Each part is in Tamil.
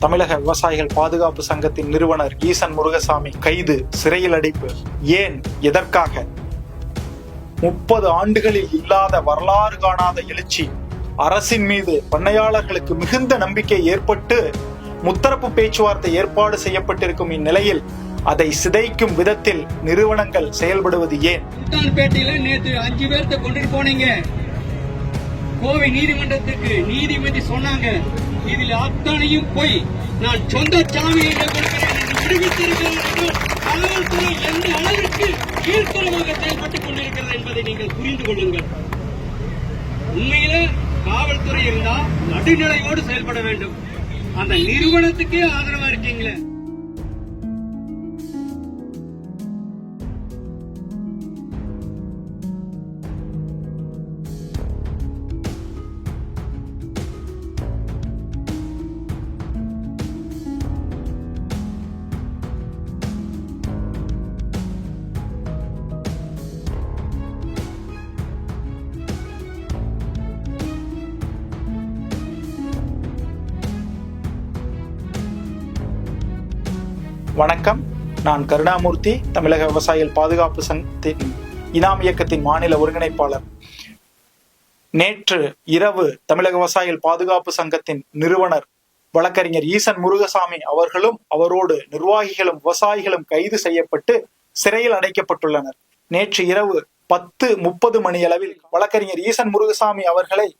தமிழக விவசாயிகள் பாதுகாப்பு சங்கத்தின் நிறுவனர் ஈசன் முருகசாமி கைது, சிறையில் அடைப்பு. ஏன், எதற்காக? 30 ஆண்டுகளில் இல்லாத வரலாறு காணாத எழுச்சி. அரசின் மீது பண்ணையாளர்களுக்கு மிகுந்த நம்பிக்கை ஏற்பட்டு முத்தரப்பு பேச்சுவார்த்தை ஏற்பாடு செய்யப்பட்டிருக்கும் இந்நிலையில் அதை சிதைக்கும் விதத்தில் நிறுவனங்கள் செயல்படுவது ஏன்? பேட்டையில நேற்று 5 பேர்த்த கொண்டு போனீங்க. கோவை நீதிமன்றத்துக்கு நீதிபதி சொன்னாங்க, இதில் அத்தனையும் போய் நான் சொந்த சாமியை விடுவித்திருக்கிறேன். காவல்துறை எந்த அளவிற்கு கீழ்த்தரமாக செயல்பட்டுக் கொண்டிருக்கிறது என்பதை நீங்கள் புரிந்து கொள்ளுங்கள். உண்மையில காவல்துறை இருந்தா நடுநிலையோடு செயல்பட வேண்டும். அந்த நிறுவனத்துக்கே ஆதரவா இருக்கீங்களே. வணக்கம், நான் கருணாமூர்த்தி, தமிழக விவசாயிகள் பாதுகாப்பு சங்கத்தின் இனாம் இயக்கத்தின் மாநில ஒருங்கிணைப்பாளர். நேற்று இரவு தமிழக விவசாயிகள் பாதுகாப்பு சங்கத்தின் நிறுவனர் வழக்கறிஞர் ஈசன் முருகசாமி அவர்களும் அவரோடு நிர்வாகிகளும் விவசாயிகளும் கைது செய்யப்பட்டு சிறையில் அடைக்கப்பட்டுள்ளனர். நேற்று இரவு 10:30 மணியளவில் வழக்கறிஞர் ஈசன் முருகசாமி அவர்களை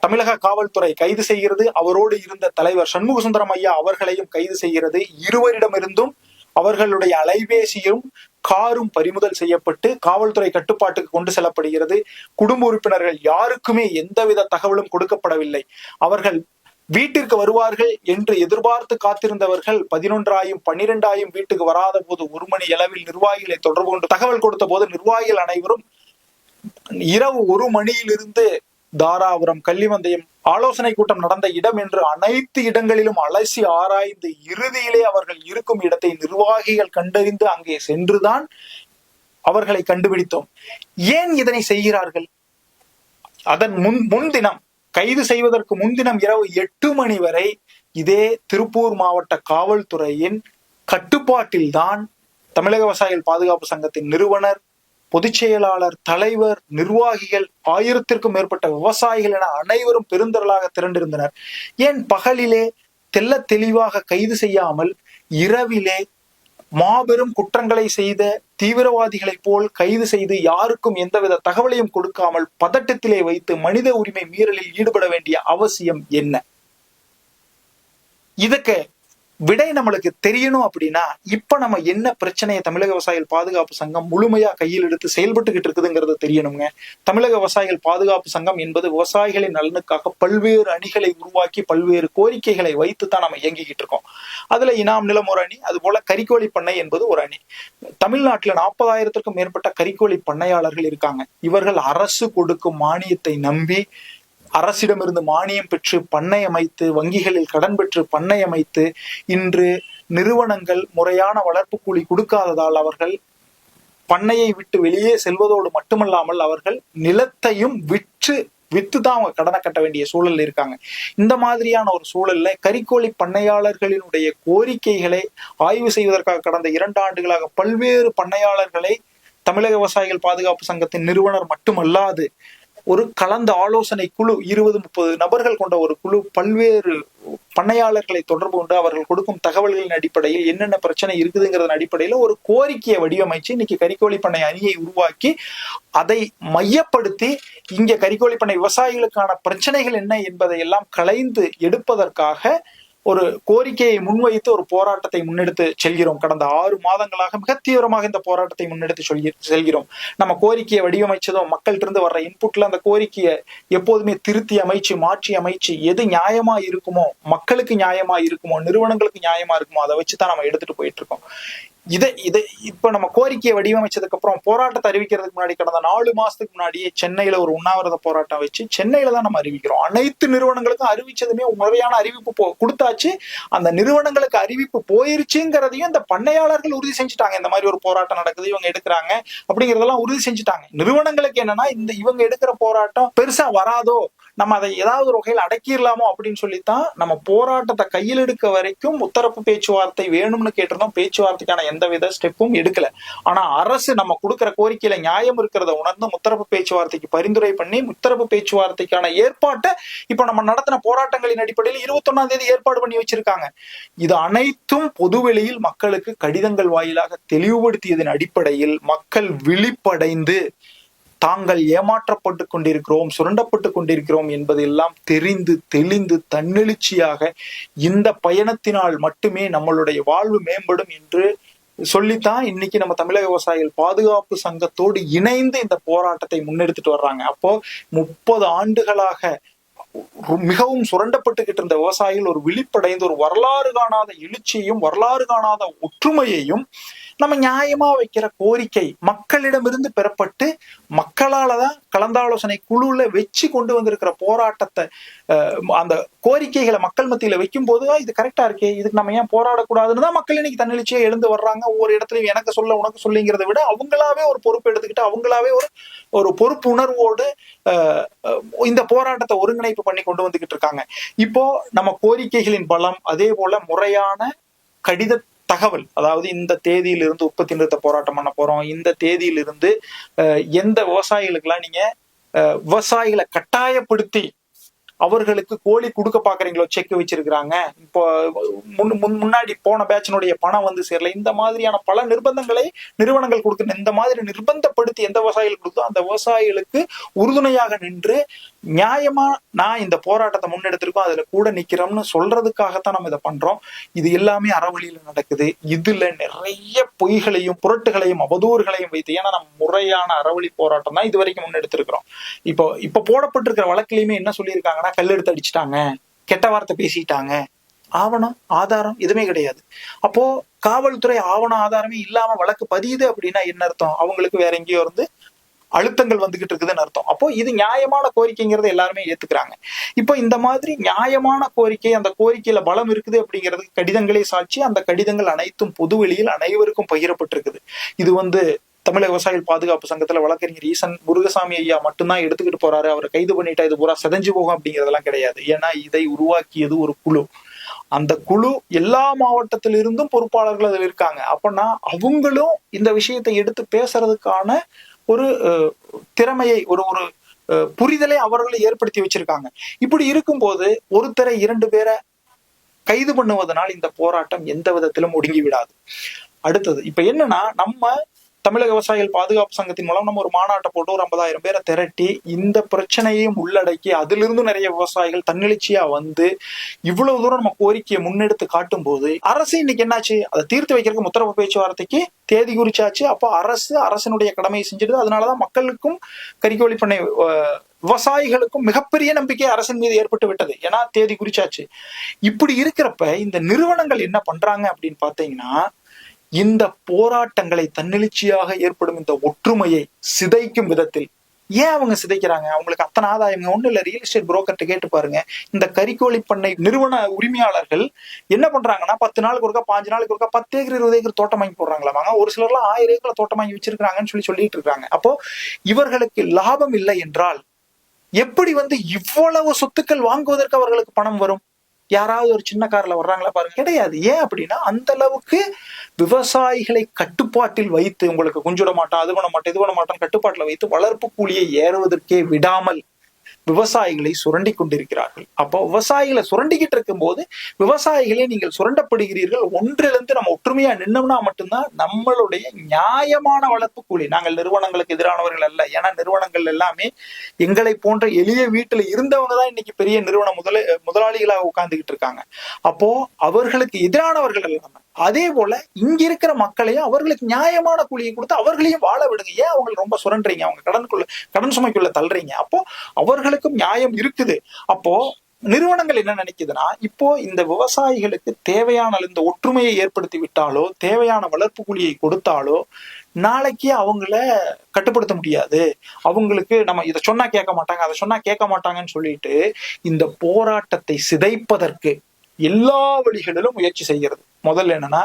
தமிழக காவல்துறை கைது செய்கிறது. அவரோடு இருந்த தலைவர் சண்முக சுந்தரம் ஐயா அவர்களையும் கைது செய்கிறது. இருவரிடமிருந்தும் அவர்களுடைய அலைபேசியும் காரும் பறிமுதல் செய்யப்பட்டு காவல்துறை கட்டுப்பாட்டுக்கு கொண்டு செல்லப்படுகிறது. குடும்ப உறுப்பினர்கள் யாருக்குமே எந்தவித தகவலும் கொடுக்கப்படவில்லை. அவர்கள் வீட்டிற்கு வருவார்கள் என்று எதிர்பார்த்து காத்திருந்தவர்கள் 11ஆயும் 12ஆயும் வீட்டுக்கு வராத போது 1 மணி அளவில் நிர்வாகிகளை தொடர்பு கொண்டு தகவல் கொடுத்த போது நிர்வாகிகள் அனைவரும் இரவு 1 மணியிலிருந்து தாராபுரம், கள்ளிவந்தயம் ஆலோசனை கூட்டம் நடந்த இடம் என்று அனைத்து இடங்களிலும் அலசி ஆராய்ந்து இறுதியிலே அவர்கள் இருக்கும் இடத்தை நிர்வாகிகள் கண்டறிந்து அங்கே சென்றுதான் அவர்களை கண்டுபிடித்தோம். ஏன் இதனை செய்கிறார்கள்? அதன் முன்தினம், கைது செய்வதற்கு முன்தினம் இரவு 8 மணி வரை இதே திருப்பூர் மாவட்ட காவல்துறையின் கட்டுப்பாட்டில்தான் தமிழக விவசாயிகள் பாதுகாப்பு சங்கத்தின் நிறுவனர், பொதுச் செயலாளர், தலைவர், நிர்வாகிகள், 1000க்கும் மேற்பட்ட விவசாயிகள் என அனைவரும் பெருந்திரளாக திரண்டிருந்தனர். ஏன் பகலிலே தெல்ல தெளிவாக கைது செய்யாமல் இரவிலே மாபெரும் குற்றங்களை செய்த தீவிரவாதிகளைப் போல் கைது செய்து யாருக்கும் எந்தவித தகவலையும் கொடுக்காமல் பதட்டத்திலே வைத்து மனித உரிமை மீறலில் ஈடுபட வேண்டிய அவசியம் என்ன? இதுக்கு விடை நம்மளுக்கு தெரியணும். அப்படின்னா இப்ப நம்ம என்ன பிரச்சனையை தமிழக விவசாயிகள் பாதுகாப்பு சங்கம் முழுமையா கையில் எடுத்து செயல்பட்டுக்கிட்டு இருக்குதுங்கிறது தெரியணுங்க. தமிழக விவசாயிகள் பாதுகாப்பு சங்கம் என்பது விவசாயிகளின் நலனுக்காக பல்வேறு அணிகளை உருவாக்கி பல்வேறு கோரிக்கைகளை வைத்து தான் நம்ம இயங்கிக்கிட்டு இருக்கோம். அதுல இனாம் நிலம் ஒரு அணி, அது போல கறிக்கோழி பண்ணை என்பது ஒரு அணி. தமிழ்நாட்டுல 40,000க்கும் மேற்பட்ட கறிக்கோழி பண்ணையாளர்கள் இருக்காங்க. இவர்கள் அரசு கொடுக்கும் மானியத்தை நம்பி அரசிடமிருந்து மானியம் பெற்று பண்ணை அமைத்து, வங்கிகளில் கடன் பெற்று பண்ணை அமைத்து, இன்று நிறுவனங்கள் முறையான வளர்ப்பு கூலி கொடுக்காததால் அவர்கள் பண்ணையை விட்டு வெளியே செல்வதோடு மட்டுமல்லாமல் அவர்கள் நிலத்தையும் வித்துதான் அவங்க கடனை கட்ட வேண்டிய சூழல் இருக்காங்க. இந்த மாதிரியான ஒரு சூழல்ல கறிக்கோழி பண்ணையாளர்களினுடைய கோரிக்கைகளை ஆய்வு செய்வதற்காக கடந்த 2 ஆண்டுகளாக பல்வேறு பண்ணையாளர்களை தமிழக விவசாயிகள் பாதுகாப்பு சங்கத்தின் நிறுவனர் மட்டுமல்லாது ஒரு கலந்த ஆலோசனை குழு, 20-30 நபர்கள் கொண்ட ஒரு குழு பல்வேறு பண்ணையாளர்களை தொடர்பு கொண்டு அவர்கள் கொடுக்கும் தகவல்களின் அடிப்படையில் என்னென்ன பிரச்சனை இருக்குதுங்கிறதன் அடிப்படையில ஒரு கோரிக்கையை வடிவமைச்சு இன்னைக்கு கறிக்கோழி பண்ணை அணியை உருவாக்கி அதை மையப்படுத்தி இங்க கறிக்கோழி பண்ணை விவசாயிகளுக்கான பிரச்சனைகள் என்ன என்பதை எல்லாம் களைந்து எடுப்பதற்காக ஒரு கோரிக்கையை முன்வைத்து ஒரு போராட்டத்தை முன்னெடுத்து செல்கிறோம். கடந்த 6 மாதங்களாக மிக தீவிரமாக இந்த போராட்டத்தை முன்னெடுத்து செல்கிறோம். நம்ம கோரிக்கையை வடிவமைச்சதும் மக்கள்கிட்ட இருந்து வர்ற இன்புட்ல அந்த கோரிக்கையை எப்போதுமே திருத்தி அமைச்சு, மாற்றி அமைச்சு, எது நியாயமா இருக்குமோ, மக்களுக்கு நியாயமா இருக்குமோ, நிறுவனங்களுக்கு நியாயமா இருக்குமோ அதை வச்சுதான் நம்ம எடுத்துட்டு போயிட்டு இருக்கோம். இப்ப நம்ம கோரிக்கையை வடிவமைச்சதுக்கு அப்புறம் போராட்டத்தை அறிவிக்கிறதுக்கு முன்னாடி கடந்த 4 மாசத்துக்கு முன்னாடியே சென்னையில ஒரு உண்ணாவிரத போராட்டம் வச்சு சென்னையில தான் நம்ம அறிவிக்கிறோம். அனைத்து நிறுவனங்களுக்கும் அறிவிச்சதுமே முறையான அறிவிப்பு கொடுத்தாச்சு. அந்த நிறுவனங்களுக்கு அறிவிப்பு போயிருச்சுங்கிறதையும் இந்த பண்ணையாளர்கள் உறுதி செஞ்சுட்டாங்க. இந்த மாதிரி ஒரு போராட்டம் நடக்குது, இவங்க எடுக்கிறாங்க அப்படிங்கறதெல்லாம் உறுதி செஞ்சுட்டாங்க. நிறுவனங்களுக்கு என்னன்னா இவங்க எடுக்கிற போராட்டம் பெருசா வராதோ, நம்ம அதை ஏதாவது ஒரு வகையில் அடக்கிடலாமோ அப்படின்னு சொல்லித்தான் நம்ம போராட்டத்தை கையில் எடுக்க வரைக்கும் முத்தரப்பு பேச்சுவார்த்தை வேணும்னு கேட்டிருந்தோம். பேச்சுவார்த்தைக்கான எந்தவித ஸ்டெப்பும் எடுக்கல. ஆனா அரசு நம்ம கொடுக்கிற கோரிக்கையில நியாயம் இருக்கிறத உணர்ந்து முத்தரப்பு பேச்சுவார்த்தைக்கு பரிந்துரை பண்ணி முத்தரப்பு பேச்சுவார்த்தைக்கான ஏற்பாட்டை இப்ப நம்ம நடத்தின போராட்டங்களின் அடிப்படையில் 21ஆம் தேதி ஏற்பாடு பண்ணி வச்சிருக்காங்க. இது அனைத்தும் பொதுவெளியில் மக்களுக்கு கடிதங்கள் வாயிலாக தெளிவுபடுத்தியதன் அடிப்படையில் மக்கள் விழிப்படைந்து தாங்கள் ஏமாற்றப்பட்டு கொண்டிருக்கிறோம், சுரண்டப்பட்டு கொண்டிருக்கிறோம் என்பதெல்லாம் தெரிந்து தெளிந்து தன்னெழுச்சியாக இந்த பயணத்தினால் மட்டுமே நம்மளுடைய வாழ்வு மேம்படும் என்று சொல்லித்தான் இன்னைக்கு நம்ம தமிழக விவசாயிகள் பாதுகாப்பு சங்கத்தோடு இணைந்து இந்த போராட்டத்தை முன்னெடுத்துட்டு வர்றாங்க. அப்போ 30 ஆண்டுகளாக மிகவும் சுரண்டப்பட்டுக்கிட்டு இருந்த விவசாயிகள் ஒரு விழிப்படைந்து ஒரு வரலாறு காணாத எழுச்சியையும் வரலாறு காணாத ஒற்றுமையையும் நம்ம நியாயமா வைக்கிற கோரிக்கை மக்களிடமிருந்து பெறப்பட்டு மக்களாலதான் கலந்தாலோசனை குழுல வச்சு கொண்டு வந்திருக்கிற போராட்டத்தை அந்த கோரிக்கைகளை மக்கள் மத்தியில வைக்கும் போது இது கரெக்டா இருக்கே, இதுக்கு நம்ம ஏன் போராடக்கூடாதுன்னு தான் மக்கள் இன்னைக்கு தன்னெழுச்சியா எழுந்து வர்றாங்க. ஒவ்வொரு இடத்துலயும் எனக்கு சொல்ல உனக்கு சொல்லிங்கிறத விட அவங்களாவே ஒரு பொறுப்பு எடுத்துக்கிட்டு அவங்களாவே ஒரு பொறுப்பு உணர்வோடு இந்த போராட்டத்தை ஒருங்கிணைப்பு பண்ணி கொண்டு வந்துகிட்டு இருக்காங்க. இப்போ நம்ம கோரிக்கைகளின் பலம், அதே போல முறையான கடித தகவல், அதாவது இந்த தேதியிலிருந்து உற்பத்தி நிறுத்த போராட்டம் பண்ண போறோம், இந்த தேதியிலிருந்து எந்த விவசாயிகளுக்கெல்லாம் நீங்க விவசாயிகளை கட்டாயப்படுத்தி அவர்களுக்கு கோழி கொடுக்க பாக்குறீங்களோ செக் வச்சிருக்கிறாங்க, இப்போ முன்னாடி போன பேட்சினுடைய பணம் வந்து சேரல, இந்த மாதிரியான பல நிர்பந்தங்களை நிறுவனங்கள் கொடுக்க, இந்த மாதிரி நிர்பந்தப்படுத்தி எந்த விவசாயிகள் கொடுத்தோ அந்த விவசாயிகளுக்கு உறுதுணையாக நின்று நியாயமா நான் இந்த போராட்டத்தை முன்னெடுத்திருக்கோம், அதுல கூட நிக்கிறோம்னு சொல்றதுக்காகத்தான் நம்ம இதை பண்றோம். இது எல்லாமே அறவழியில நடக்குது. இதுல நிறைய பொய்களையும் புரட்டுகளையும் அவதூறுகளையும் வைத்து, ஏன்னா நம்ம முறையான அறவழி போராட்டம் தான் இது வரைக்கும் முன்னெடுத்திருக்கிறோம். இப்ப போடப்பட்டிருக்கிற வழக்கிலையுமே என்ன சொல்லியிருக்காங்கன்னா, கல்லெடுத்து அடிச்சுட்டாங்க, கெட்ட வார்த்தை பேசிட்டாங்க, ஆவணம் ஆதாரம் எதுவுமே கிடையாது. அப்போ காவல்துறை ஆவணம் ஆதாரமே இல்லாம வழக்கு பதியுது அப்படின்னா என்ன அர்த்தம்? அவங்களுக்கு வேற எங்கேயோ இருந்து அழுத்தங்கள் வந்துகிட்டு இருக்குதுன்னு அர்த்தம். அப்போ இது நியாயமான கோரிக்கைங்கிறத எல்லாருமே ஏத்துக்கிறாங்க. இப்போ இந்த மாதிரி நியாயமான கோரிக்கை, அந்த கோரிக்கையில பலம் இருக்குது அப்படிங்கிறதுக்கு கடிதங்களே சாட்சி. அந்த கடிதங்கள் அனைத்தும் பொதுவெளியில் அனைவருக்கும் பகிரப்பட்டிருக்குது. இது தமிழக விவசாயிகள் பாதுகாப்பு சங்கத்துல வழக்கறிஞர் ஈசன் முருகசாமி ஐயா மட்டும்தான் எடுத்துக்கிட்டு போறாரு, அவரை கைது பண்ணிட்டா இது பூரா செதஞ்சு போகும் அப்படிங்கிறதெல்லாம் கிடையாது. ஏன்னா இதை உருவாக்கியது ஒரு குழு. அந்த குழு எல்லா மாவட்டத்திலிருந்தும் பொறுப்பாளர்கள் அதில் இருக்காங்க. அப்பனா அவங்களும் இந்த விஷயத்தை எடுத்து பேசுறதுக்கான ஒரு திறமையை, ஒரு புரிதலை அவர்களை ஏற்படுத்தி வச்சிருக்காங்க. இப்படி இருக்கும்போது ஒருத்தரை 2 பேரை கைது பண்ணுவதனால் இந்த போராட்டம் எந்த விதத்திலும் ஒடுங்கி விடாது. அடுத்தது இப்ப என்னன்னா, நம்ம தமிழக விவசாயிகள் பாதுகாப்பு சங்கத்தின் மூலம் நம்ம ஒரு மாநாட்டை போட்டு ஒரு 50,000 பேரை திரட்டி இந்த பிரச்சனையையும் உள்ளடக்கி அதிலிருந்து நிறைய விவசாயிகள் தன்னெழுச்சியா வந்து இவ்வளவு தூரம் நம்ம கோரிக்கையை முன்னெடுத்து காட்டும் போது அரசு இன்னைக்கு என்னாச்சு, அதை தீர்த்து வைக்கிறதுக்கு முத்தரப்பு பேச்சுவார்த்தைக்கு தேதி குறிச்சாச்சு. அப்போ அரசினுடைய கடமையை செஞ்சிடுது. அதனாலதான் மக்களுக்கும் கறிக்கோழி பண்ணை விவசாயிகளுக்கும் மிகப்பெரிய நம்பிக்கை அரசின் மீது ஏற்பட்டு விட்டது. ஏன்னா தேதி குறிச்சாச்சு. இப்படி இருக்கிறப்ப இந்த நிறுவனங்கள் என்ன பண்றாங்க அப்படின்னு பாத்தீங்கன்னா, இந்த போராட்டங்களை தன்னெழுச்சியாக ஏற்படும் இந்த ஒற்றுமையை சிதைக்கும் விதத்தில், ஏன் அவங்க சிதைக்கிறாங்க? அவங்களுக்கு அத்தனை ஆதாயம் ஒண்ணு இல்ல. ரியல் எஸ்டேட் புரோக்கர்ட்ட கேட்டு பாருங்க. இந்த கறிக்கோழி பண்ணை நிறுவன உரிமையாளர்கள் என்ன பண்றாங்கன்னா, 10 நாளுக்கு ஒருக்கா 5 நாளுக்கு ஒருக்கா 10 ஏக்கர் 20 ஏக்கர் தோட்டம் வாங்கி போடுறாங்களாமாங்க. ஒரு சிலர்லாம் 1000 ஏக்கர் தோட்டம் வாங்கி வச்சிருக்காங்கன்னு சொல்லிட்டு இருக்காங்க. அப்போ இவர்களுக்கு லாபம் இல்லை என்றால் எப்படி இவ்வளவு சொத்துக்கள் வாங்குவதற்கு அவர்களுக்கு பணம் வரும்? யாராவது ஒரு சின்ன கார்ல வர்றாங்களா பாருங்க, கிடையாது. ஏன் அப்படின்னா அந்த அளவுக்கு விவசாயிகளை கட்டுப்பாட்டில் வைத்து, உங்களுக்கு குஞ்சுட மாட்டோம், அது பண்ண மாட்டோம், இது பண்ண மாட்டோம், கட்டுப்பாட்டில் வைத்து வளர்ப்பு கூலியை ஏறுவதற்கே விடாமல் விவசாயிகளை சுரண்டி கொண்டிருக்கிறார்கள். அப்போ விவசாயிகளை சுரண்டிக்கிட்டு இருக்கும் போது விவசாயிகளே நீங்கள் சுரண்டப்படுகிறீர்கள். ஒன்றிலிருந்து நம்ம ஒற்றுமையா நின்னோம்னா மட்டும்தான் நம்மளுடைய நியாயமான வளர்ப்பு கூலி. நாங்கள் நிறுவனங்களுக்கு எதிரானவர்கள் அல்ல. ஏன்னா நிறுவனங்கள் எல்லாமே எங்களை போன்ற எளிய வீட்டுல இருந்தவங்க தான் இன்னைக்கு பெரிய நிறுவன முதலாளிகளாக உட்கார்ந்துகிட்டு இருக்காங்க. அப்போ அவர்களுக்கு எதிரானவர்கள் அல்ல. அதே போல இங்க இருக்கிற மக்களையும் அவர்களுக்கு நியாயமான கூலியை கொடுத்து அவர்களையும் வாழ விடுங்க. ஏன் அவங்க ரொம்ப சுரண்டுறீங்க? அவங்க கடன் சுமைக்குள்ள தள்ளுறீங்க. அப்போ அவர்களுக்கும் நியாயம் இருக்குது. அப்போ நிறுவனங்கள் என்ன நினைக்குதுன்னா, இப்போ இந்த விவசாயிகளுக்கு தேவையான இந்த ஒற்றுமையை ஏற்படுத்தி விட்டாலோ, தேவையான வளர்ப்பு கூலியை கொடுத்தாலோ நாளைக்கு அவங்கள கட்டுப்படுத்த முடியாது. அவங்களுக்கு நம்ம இதை சொன்னா கேட்க மாட்டாங்க, அதை சொன்னா கேட்க மாட்டாங்கன்னு சொல்லிட்டு இந்த போராட்டத்தை சிதைப்பதற்கு எல்லா வழிகளிலும் முயற்சி செய்கிறது. முதல்ல என்னன்னா,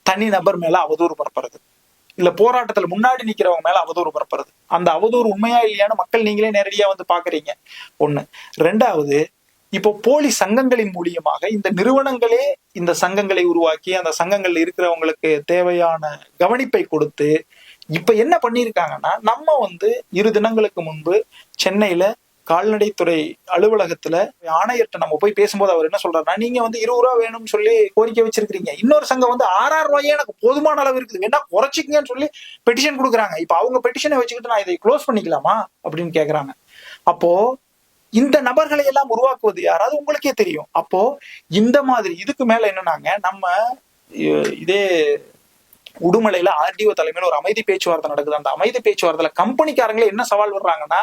தனி நபர் மேல அவதூறு பரப்புறது. இல்ல போராட்டத்துல முன்னாடி நிக்கிறவங்க மேல அவதூறு பரப்புறது. அந்த அவதூறு உண்மையா இல்லையான்னு மக்கள் நீங்களே நேரடியா வந்து பாக்குறீங்க. ஒண்ணு. ரெண்டாவது, இப்போ போலி சங்கங்களின் மூலியமாக இந்த நிறுவனங்களே இந்த சங்கங்களை உருவாக்கி அந்த சங்கங்கள்ல இருக்கிறவங்களுக்கு தேவையான கவனிப்பை கொடுத்து இப்ப என்ன பண்ணிருக்காங்கன்னா, நம்ம வந்து 2 தினங்களுக்கு முன்பு சென்னையில கால்நடைத்துறை அலுவலகத்துல ஆணையர்கிட்ட நம்ம போய் பேசும்போது அவர் என்ன சொல்றாருன்னா, நீங்க வந்து 20 ரூபா வேணும்னு சொல்லி கோரிக்கை வச்சிருக்கீங்க, இன்னொரு சங்கம் வந்து 6,000 ரூபாயே எனக்கு போதுமான அளவு இருக்குது, வேணா குறைச்சிக்கங்கன்னு சொல்லி பெட்டிஷன் கொடுக்குறாங்க. இப்ப அவங்க பெட்டிஷனை வச்சுக்கிட்டு நான் இதை க்ளோஸ் பண்ணிக்கலாமா அப்படின்னு கேக்குறாங்க. அப்போ இந்த நபர்களை எல்லாம் உருவாக்குவது யாராவது உங்களுக்கே தெரியும். அப்போ இந்த மாதிரி இதுக்கு மேல என்னன்னாங்க, நம்ம இதே உடுமலையில ஆர்டிஓ தலைமையில ஒரு அமைதி பேச்சுவார்த்தை நடக்குது. அந்த அமைதி பேச்சுவார்த்தையில கம்பெனிக்காரங்களே என்ன சவால் வர்றாங்கன்னா,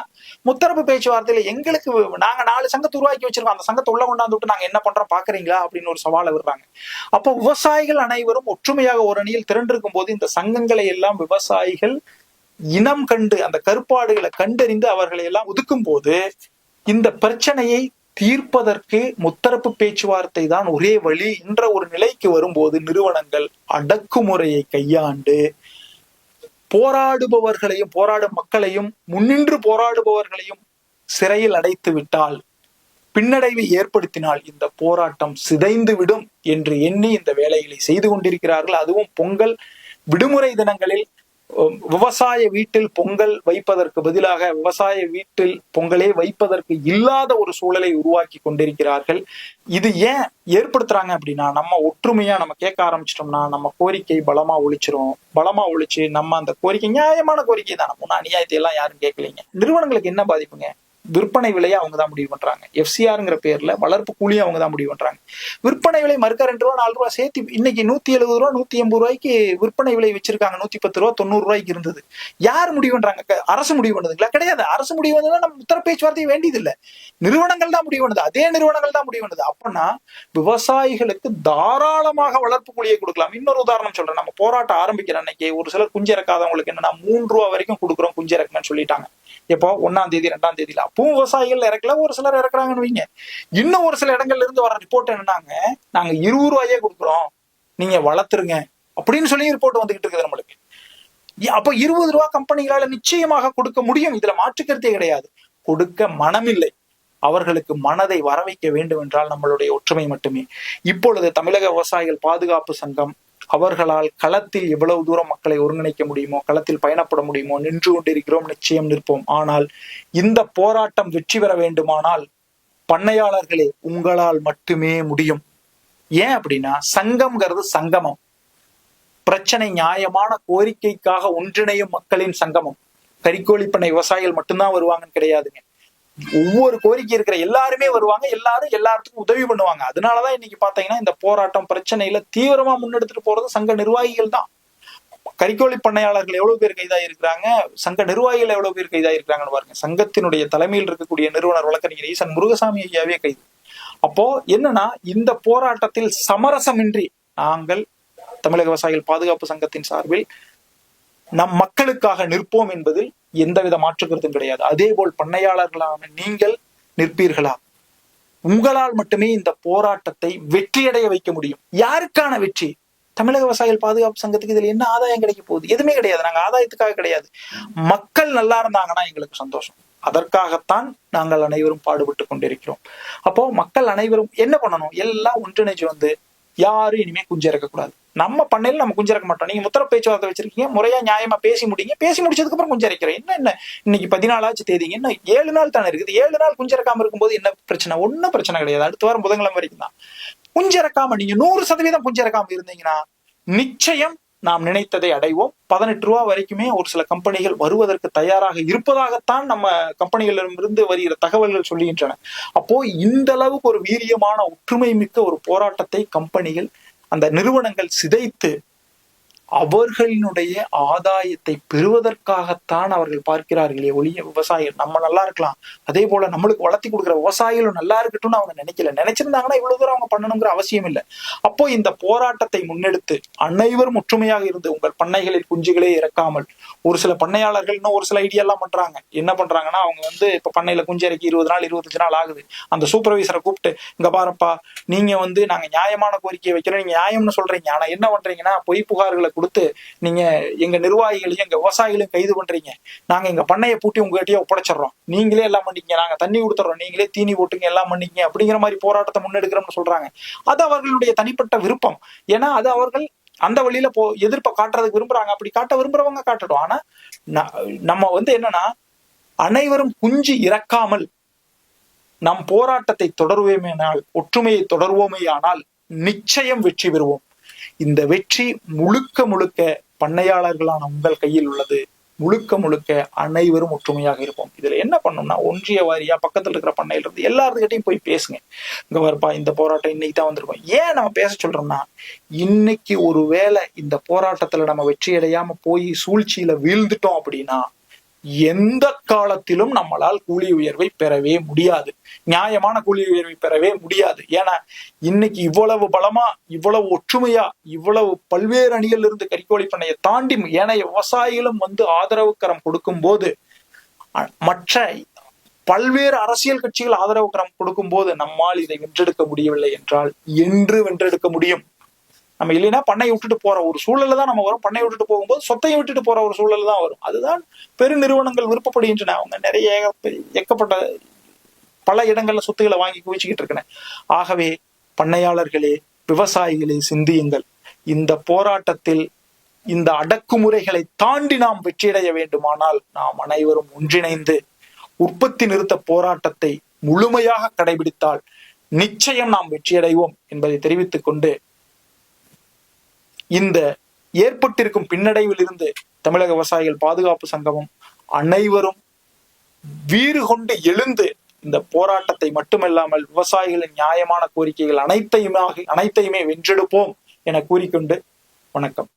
முத்தரப்பு பேச்சுவார்த்தையில எங்களுக்கு நாங்க 4 சங்கத்தை உருவாக்கி வச்சிருக்கோம், அந்த சங்கத்தை உள்ள கொண்டாந்து விட்டு நாங்க என்ன பண்றோம் பாக்குறீங்களா அப்படின்னு ஒரு சவாலை விடுறாங்க. அப்போ விவசாயிகள் அனைவரும் ஒற்றுமையாக ஒரு அணியில் திரண்டிருக்கும் போது இந்த சங்கங்களை எல்லாம் விவசாயிகள் இனம் கண்டு அந்த கருப்பாடுகளை கண்டறிந்து அவர்களை எல்லாம் ஒதுக்கும் போது இந்த பிரச்சனையை தீர்ப்பதற்கு முத்தரப்பு பேச்சுவார்த்தை தான் ஒரே வழி என்ற ஒரு நிலைக்கு வரும்போது நிறுவனங்கள் அடக்குமுறையை கையாண்டு போராடுபவர்களையும் போராடும் மக்களையும் முன்னின்று போராடுபவர்களையும் சிறையில் அடைத்து விட்டால், பின்னடைவை ஏற்படுத்தினால் இந்த போராட்டம் சிதைந்து விடும் என்று எண்ணி இந்த வேலைகளை செய்து கொண்டிருக்கிறார்கள். அதுவும் பொங்கல் விடுமுறை தினங்களில் விவசாய வீட்டில் பொங்கல் வைப்பதற்கு பதிலாக விவசாய வீட்டில் பொங்கலே வைப்பதற்கு இல்லாத ஒரு சூழலை உருவாக்கி கொண்டிருக்கிறார்கள். இது ஏன் ஏற்படுத்துறாங்க அப்படின்னா, நம்ம ஒற்றுமையா நம்ம கேட்க ஆரம்பிச்சிட்டோம்னா நம்ம கோரிக்கை பலமா ஒழிச்சு நம்ம அந்த கோரிக்கை நியாயமான கோரிக்கை தான், நம்ம அநியாயத்தை எல்லாம் யாரும் கேட்கலைங்க. நிறுவனங்களுக்கு என்ன பாதிப்புங்க? விற்பனை விலையை அவங்க தான் முடிவு பண்றாங்க. எஃப்சிஆர்ங்கிற பேர்ல வளர்ப்பு கூலியும் அவங்க தான் முடிவு பண்றாங்க. விற்பனை விலை மறுக்க 2 ரூபா 4 ரூபா சேர்த்து இன்னைக்கு 170 ரூபா 180 ரூபாய்க்கு விற்பனை விலை வச்சிருக்காங்க. 110 ரூபா 90 ரூபாய்க்கு இருந்தது. யார் முடிவு பண்றாங்க? அரசு முடிவு பண்ணதுங்களா? கிடையாது. அரசு முடிவு பண்ணதுன்னா நம்ம உத்தர பேச்சுவார்த்தை வேண்டியது இல்லை, நிறுவனங்கள் தான் முடிவு பண்ணுது. அதே நிறுவனங்கள் தான் முடிவு பண்ணுது. அப்படின்னா விவசாயிகளுக்கு தாராளமாக வளர்ப்பு கூலியை கொடுக்கலாம். இன்னொரு உதாரணம் சொல்றேன். நம்ம போராட்டம் ஆரம்பிக்கிற அன்னைக்கு ஒரு சிலர் குஞ்சிறக்காதவங்களுக்கு என்னன்னா 3 ரூபா வரைக்கும் கொடுக்குறோம் குஞ்சிறக்குன்னு சொல்லிட்டாங்க. எப்போ 1ஆம் தேதி 2ஆம் தேதியில அப்பவும் விவசாயிகள் இறக்கல, ஒரு சிலர் இறக்குறாங்கன்னு வைங்க. இன்னும் ஒரு சில இடங்கள்ல இருந்து வர ரிப்போர்ட் என்னன்னாங்க, நாங்க 20 ரூபாயே கொடுக்குறோம், நீங்க வளர்த்துருங்க அப்படின்னு சொல்லி ரிப்போர்ட் வந்துகிட்டு இருக்குது நம்மளுக்கு. அப்ப 20 ரூபா கம்பெனிகளால நிச்சயமாக கொடுக்க முடியும், இதுல மாற்றுக்கருத்தே கிடையாது. கொடுக்க மனமில்லை. அவர்களுக்கு மனதை வர வைக்க வேண்டும் என்றால் நம்மளுடைய ஒற்றுமை மட்டுமே. இப்பொழுது தமிழக விவசாயிகள் பாதுகாப்பு சங்கம் அவர்களால் களத்தில் எவ்வளவு தூரம் மக்களை ஒருங்கிணைக்க முடியுமோ, களத்தில் பயணப்பட முடியுமோ நின்று கொண்டிருக்கிறோம், நிச்சயம் நிற்போம். ஆனால் இந்த போராட்டம் வெற்றி பெற வேண்டுமானால் பண்ணையாளர்களே உங்களால் மட்டுமே முடியும். ஏன் அப்படின்னா சங்கம்ங்கிறது சங்கமம், பிரச்சனை நியாயமான கோரிக்கைக்காக ஒன்றிணையும் மக்களின் சங்கமம். கறிக்கோழி பண்ணை விவசாயிகள் மட்டும்தான் வருவாங்கன்னு கிடையாதுங்க. ஒவ்வொரு கோரிக்கை இருக்கிற எல்லாருமே வருவாங்க, எல்லாரும் எல்லாத்துக்கும் உதவி பண்ணுவாங்க. அதனாலதான் இன்னைக்கு பாத்தீங்கன்னா இந்த போராட்டம் பிரச்சனையில தீவிரமா முன்னெடுத்துட்டு போறது சங்க நிர்வாகிகள் தான். கறிக்கோழி பண்ணையாளர்கள் எவ்வளவு பேர் கைதாயிருக்கிறாங்க, சங்க நிர்வாகிகள் எவ்வளவு பேர் கைதாயிருக்கிறாங்கன்னு பாருங்க. சங்கத்தினுடைய தலைமையில் இருக்கக்கூடிய நிறுவனர் வழக்கறிஞர் ஈசன் முருகசாமி ஐயாவே கைது. அப்போ என்னன்னா இந்த போராட்டத்தில் சமரசமின்றி நாங்கள் தமிழக விவசாயிகள் பாதுகாப்பு சங்கத்தின் சார்பில் நம் மக்களுக்காக நிற்போம் என்பதில் எந்தவித மாற்று கருத்தும் கிடையாது. அதே போல் பண்ணையாளர்களான நீங்கள் நிற்பீர்களா? உங்களால் மட்டுமே இந்த போராட்டத்தை வெற்றியடைய வைக்க முடியும். யாருக்கான வெற்றி? தமிழக விவசாயிகள் பாதுகாப்பு சங்கத்துக்கு இதுல என்ன ஆதாயம் கிடைக்க போகுது? எதுவுமே கிடையாது. நாங்க ஆதாயத்துக்காக கிடையாது. மக்கள் நல்லா இருந்தாங்கன்னா எங்களுக்கு சந்தோஷம். அதற்காகத்தான் நாங்கள் அனைவரும் பாடுபட்டு கொண்டிருக்கிறோம். அப்போ மக்கள் அனைவரும் என்ன பண்ணணும்? எல்லாம் ஒன்றிணைச்சு வந்து யாரும் இனிமே குஞ்சிறக்க கூடாது. நம்ம பண்ணையில நம்ம குஞ்சிறக்க மாட்டோம். நீங்க முத்தர பேச்சுவார்த்தை வச்சிருக்கீங்க, முறையா நியாயமா பேசி முடிங்க. பேசி முடிச்சதுக்கு அப்புறம் குஞ்சிறக்கிறோம். என்ன இன்னைக்கு 14ஆச்சு தேதிங்க, இன்னும் 7 நாள் தானே இருக்குது. 7 நாள் குஞ்சிறக்காம இருக்கும்போது என்ன பிரச்சனை? ஒன்னும் பிரச்சனை கிடையாது. அடுத்த வாரம் புதன்கிழமை வரைக்கும் தான். குஞ்சிறக்காம நீங்க 100% குஞ்சிறக்காம இருந்தீங்கன்னா நிச்சயம் நாம் நினைத்ததை அடைவோம். 18 ரூபா வரைக்குமே ஒரு சில கம்பெனிகள் வருவதற்கு தயாராக இருப்பதாகத்தான் நம்ம கம்பெனிகளிடமிருந்து வருகிற தகவல்கள் சொல்லுகின்றன. அப்போ இந்த அளவுக்கு ஒரு வீரியமான ஒற்றுமை மிக்க ஒரு போராட்டத்தை கம்பெனிகள் அந்த நிறுவனங்கள் சிதைத்து அவர்களினுடைய ஆதாயத்தை பெறுவதற்காகத்தான் அவர்கள் பார்க்கிறார்களே ஒழிய விவசாயிகள் நம்ம நல்லா இருக்கலாம், அதே போல நம்மளுக்கு வளர்த்தி கொடுக்குற விவசாயிகளும் நல்லா இருக்கட்டும்னு அவங்க நினைக்கல. நினைச்சிருந்தாங்கன்னா இவ்வளவு தூரம் அவங்க பண்ணணுங்கிற அவசியம் இல்லை. அப்போ இந்த போராட்டத்தை முன்னெடுத்து அனைவரும் ஒற்றுமையாக இருந்து உங்கள் பண்ணைகளில் குஞ்சுகளே இறக்காமல், ஒரு சில பண்ணையாளர்கள் இன்னும் ஒரு சில ஐடியா எல்லாம் பண்றாங்க. என்ன பண்றாங்கன்னா, அவங்க வந்து இப்ப பண்ணையில குஞ்சு இறக்கி 20 நாள் 25 நாள் ஆகுது. அந்த சூப்பர்வைசரை கூப்பிட்டு, இங்க பாருப்பா, நீங்க வந்து நாங்க நியாயமான கோரிக்கையை வைக்கிறோம், நீங்க நியாயம்னு சொல்றீங்க, ஆனா என்ன பண்றீங்கன்னா பொய் புகார்களை கொடுத்து நீங்க எங்க நிர்வாகிகளையும் எங்க விவசாயிகளையும் கைது பண்றீங்க, நாங்க எங்க பண்ணையை பூட்டி உங்ககிட்டயே ஒப்படைச்சிடறோம், நீங்களே எல்லாம் பண்ணிக்கங்க, நாங்க தண்ணி கொடுத்துறோம், நீங்களே தீனி போட்டுங்க, எல்லாம் பண்ணிக்கங்க அப்படிங்கிற மாதிரி போராட்டத்தை முன்னெடுக்கிறோம்னு சொல்றாங்க. அது அவர்களுடைய தனிப்பட்ட விருப்பம். ஏன்னா அது அவர்கள் அந்த வழியில எதிர்ப்பை காட்டுறதுக்கு விரும்புறாங்க. அப்படி காட்ட விரும்புறவங்க காட்டட்டும். ஆனா நம்ம என்னன்னா, அனைவரும் குஞ்சு இறக்காமல் நம் போராட்டத்தை தொடர்வோமேனால், ஒற்றுமையை தொடர்வோமேயானால் நிச்சயம் வெற்றி பெறுவோம். இந்த வெற்றி முழுக்க முழுக்க பண்ணையாளர்களான உங்கள் கையில் உள்ளது. முழுக்க முழுக்க அனைவரும் ஒற்றுமையாக இருப்போம். இதுல என்ன பண்ணணும்னா, ஒன்றிய வாரியா பக்கத்துல இருக்கிற பண்ணையில இருந்து எல்லாருக்கிட்டையும் போய் பேசுங்க. இங்க வரப்பா, இந்த போராட்டம் இன்னைக்கு தான் வந்திருக்கோம். ஏன் நம்ம பேச சொல்றோம்னா, இன்னைக்கு ஒருவேளை இந்த போராட்டத்துல நம்ம வெற்றி அடையாம போய் சூழ்ச்சியில வீழ்ந்துட்டோம் அப்படின்னா எந்த காலத்திலும் நம்மளால் கூலி உயர்வை பெறவே முடியாது, நியாயமான கூலி உயர்வை பெறவே முடியாது. ஏன்னா இன்னைக்கு இவ்வளவு பலமா, இவ்வளவு ஒற்றுமையா, இவ்வளவு பல்வேறு அணிகள் இருந்து கறிக்கோழி பண்ணையை தாண்டி ஏனைய விவசாயிகளும் ஆதரவு கரம் கொடுக்கும் போது, மற்ற பல்வேறு அரசியல் கட்சிகள் ஆதரவு கரம் கொடுக்கும் போது நம்மால் இதை வென்றெடுக்க முடியவில்லை என்றால் என்று வென்றெடுக்க முடியும்? நம்ம இல்லைன்னா பண்ணையை விட்டுட்டு போற ஒரு சூழல்ல தான் நம்ம வரும். பண்ணையை விட்டுட்டு போகும்போது சொத்தையை விட்டுட்டு போற ஒரு சூழல் தான் வரும். அதுதான் பெரு நிறுவனங்கள் விருப்பப்படுகின்றன. அவங்க நிறைய ஏகப்பட்ட பல இடங்கள்ல சொத்துக்களை வாங்கி குவிச்சுக்கிட்டு இருக்கேன். ஆகவே பண்ணையாளர்களே, விவசாயிகளே, சிந்தியுங்கள். இந்த போராட்டத்தில் இந்த அடக்குமுறைகளை தாண்டி நாம் வெற்றியடைய வேண்டுமானால் நாம் அனைவரும் ஒன்றிணைந்து உற்பத்தி நிறுத்த போராட்டத்தை முழுமையாக கடைபிடித்தால் நிச்சயம் நாம் வெற்றியடைவோம் என்பதை தெரிவித்துக் கொண்டு, இந்த ஏற்பட்டிருக்கும் பின்னடைவில் இருந்து தமிழக விவசாயிகள் பாதுகாப்பு சங்கமும் அனைவரும் வீறு கொண்டு எழுந்து இந்த போராட்டத்தை மட்டுமல்லாமல் விவசாயிகளின் நியாயமான கோரிக்கைகள் அனைத்தையுமே வென்றெடுப்போம் என கூறிக்கொண்டு வணக்கம்.